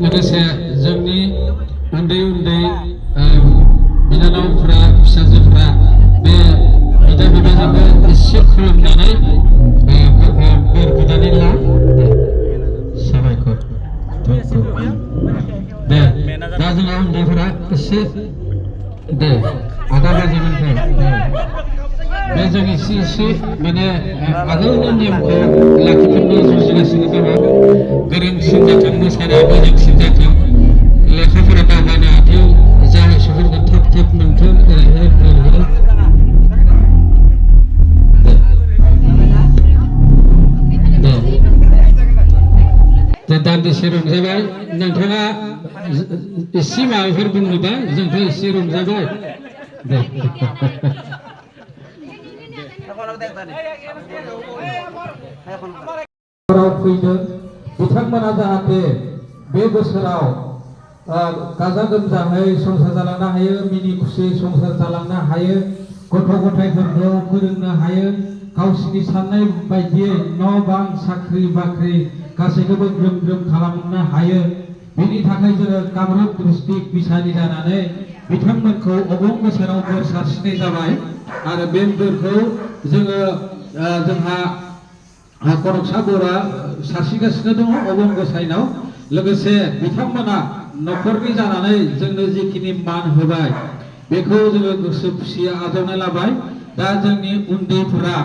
लोगोसे जोंनि उन्दै उन्दै बिनानावफ्रा फिसाजोफ्रा बे बिदा बिबाजैखौ एसे खुलुमनानै बोर बिनानै ला साबायखर दे दा जोंहा उन्दैफोरा एसे दे आदा बाजैमोनखौ बे जों एसे माने आगोलनि नेमखौ लाखिफिननो जुजिगासिनो दङ गोरोंसिन जाथों मोसानाया मोजांसिन जाथों लेखाफोरा दावगानो हाथों जा सुबुंखौ थाब थाब मोनथों ओरैहाय दे दान्दिसे रंजाबाय नोंथाङा एसे माबाफोर बुंनोबा जोंथ' एसे रंजाबाय दे फैदों बिथांमोना जाहाथे बे बोसोराव गाजा गोमजायै संसार जालांनो हायो मिनि खुसि संसार जालांनो हायो गथ' गथायफोरखौ फोरोंनो हायो गावसिनि साननाय बायदियै न' बां साख्रि बाख्रि गासैखौबो ग्रोम ग्रोम खालामनो हायो बेनि थाखाय जोङो कामरुप डिस्ट्रिक्ट बिसानि जानानै बिथांमोनखौ अबं बोसोराव बोर सारस्रिनाय जाबाय आरो बे बोरखौ जोङो जोंहा कनकसा बर'आ सारस्रिगासिनो दङ अबं गसाइनाव लोगोसे बिथांमोना न'खरनि जानानै जोंनो जिखिनि मान होबाय बेखौ जोङो गोसो खुसियै आजावना लाबाय दा जोंनि उन्दैफोरा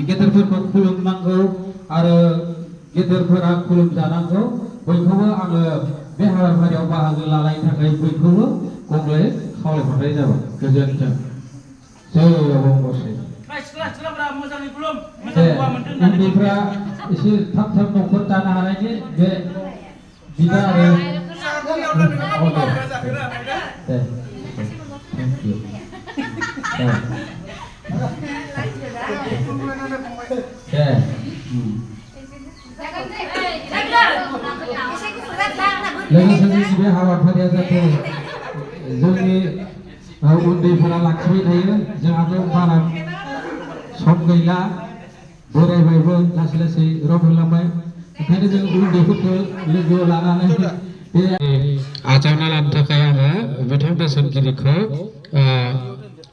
गेदेरफोरखौ खुलुमनांगौ आरो गेदेरफोरा खुलुमजानांगौ बयखौबो आङो बे हाबाफारियाव बाहागो लानायनि थाखाय बयखौबो गंग्लाय खावलायहरनाय जाबाय गोजोन्थों जय अबं गसाइ उन्दैफ्रा एसे थाब थाब न'खर दानो हानायनि बे बिदा आरो लोगोसे बे हाबाफारिया जाहाथे जोंनि उन्दैफोरा लाखिबाय थायो जोंहाथ' बारा सम गैला बोरायबायबो लासै लासै रबहोलांबाय ओंखायनो जों उन्दैफोरखौ लोगो लानानै बे आजावना लानो थाखाय आङो बिथां बोसोनगिरिखौ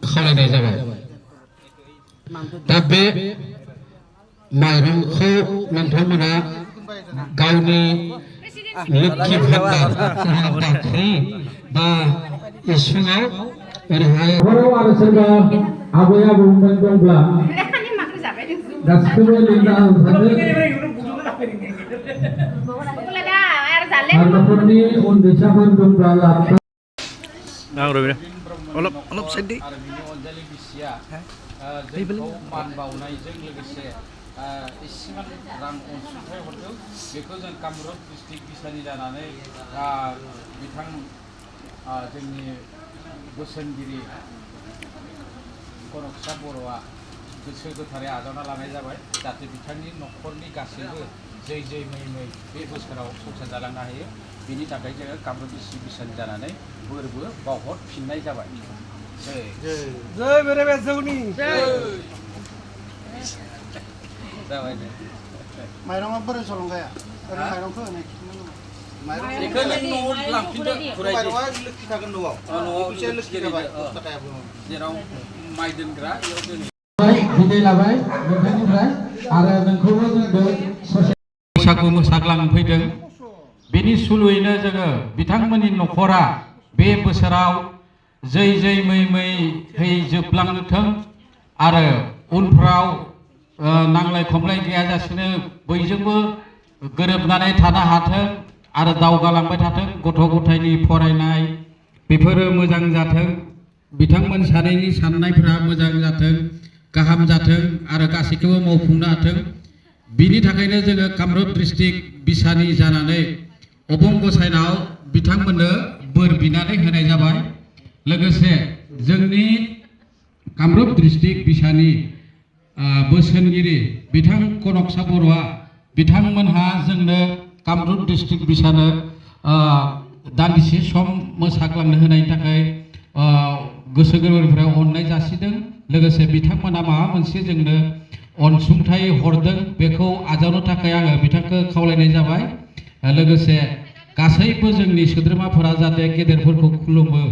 खावलायनाय जाबाय दा बे माइरंखौ नोंथांमोना गावनि लोक्षि भान्डार बाख्रि बा इसिङाव ओरैहाय आरो सोरबा आबै आबौमोन दंब्ला गासिखौबो लिंना होफानो न'खरनि उन्दैसाफोर दंब्ला अलप साइड दे मान बावनायजों लोगोसे इसेमान रां अनसुंथाइ हरदों बेखौ जों कामरुप डिस्ट्रिक्ट बिसानि जानानै बिथां जोंनि बोसोनगिरि कनकसा बर'आ गोसो गोथारै आजावना लानाय जाबाय जाहाथे बिथांनि न'खरनि गासैबो जै जै मै मै बे बोसोराव संसार जालांनो हायो बेनि थाखाय जोङो कामरुप डिस्ट्रिक्ट बिसानि जानानै बोरबो बावहरफिननाय जाबाय जय बोराइ जौनि जाबाय दे माइरंआ बोरै सलंगाया माइरंखौ होनाय बेखौ नों न'आव लांफिनदो माइरंआ लोखि थागोन न'आव लोखि जाबाय जेराव माइ दोनग्रा बेयाव दोनो बिदाय लाबाय नोंथांनिफ्राय आरो नोंखौबो जोंबो ससे बैसागु मोसाग्लांफैदों बेनि सुलुयैनो जोङो बिथांमोननि न'खरा बे बोसोराव जै जै मै मैहै जोबलांथों आरो उनफ्राव नांलाय खमलाय गैयाजासेनो बयजोंबो गोरोबनानै थानो हाथों आरो दावगालांबाय थाथों गथ' गथायनि फरायनाय बेफोरो मोजां जाथों बिथांमोन सानैनि साननायफोरा मोजां जाथों गाहाम जाथों आरो गासैखौबो मावफुंनो हाथों बिनि थाखायनो जोङो कामरुप डिस्ट्रिक्ट बिसानि जानानै अबं गसाइनाव बिथांमोननो बोर बिनानै होनाय जाबाय लोगोसे जोंनि कामरुप डिस्ट्रिक्ट बिसानि बोसोनगिरि बिथां कनकसा बर'आ बिथांमोनहा जोंनो कामरुप डिस्ट्रिक्ट बिसानो दान्दिसे सम मोसाग्लांनो होनायनि थाखाय गोसो गोरबोनिफ्राय अननाय जासिदों लोगोसे बिथांमोना माबा मोनसे जोंनो अनसुंथाइ हरदों बेखौ आजावनो थाखाय आङो बिथांखौ खावलायनाय जाबाय लोगोसे गासैबो जोंनि सोद्रोमाफोरा जाहाथे गेदेरफोरखौ खुलुमो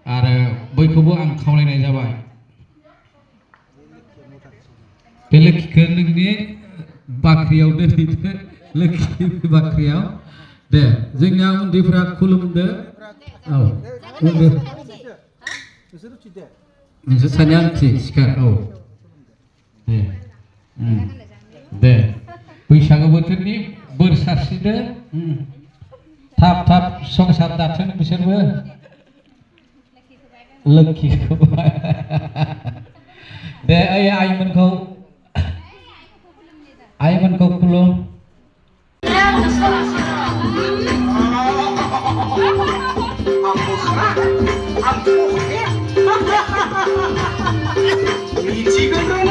आरो बयखौबो आं खावलायनाय जाबाय बे लोखिखौ नोंनि बाख्रियाव दोनहैदो लोखि बाख्रियाव दे जोंनिया उन्दैफ्रा खुलुमदो औ उन्दै नोंसोर सानैया आंथि सिखार औ दे बैसागु बोथोरनि बोर सारस्रिदो थाब थाब संसार दाथों बिसोरबो लोखिखौ दे आइमोनखौ खुलुम 미치겠네.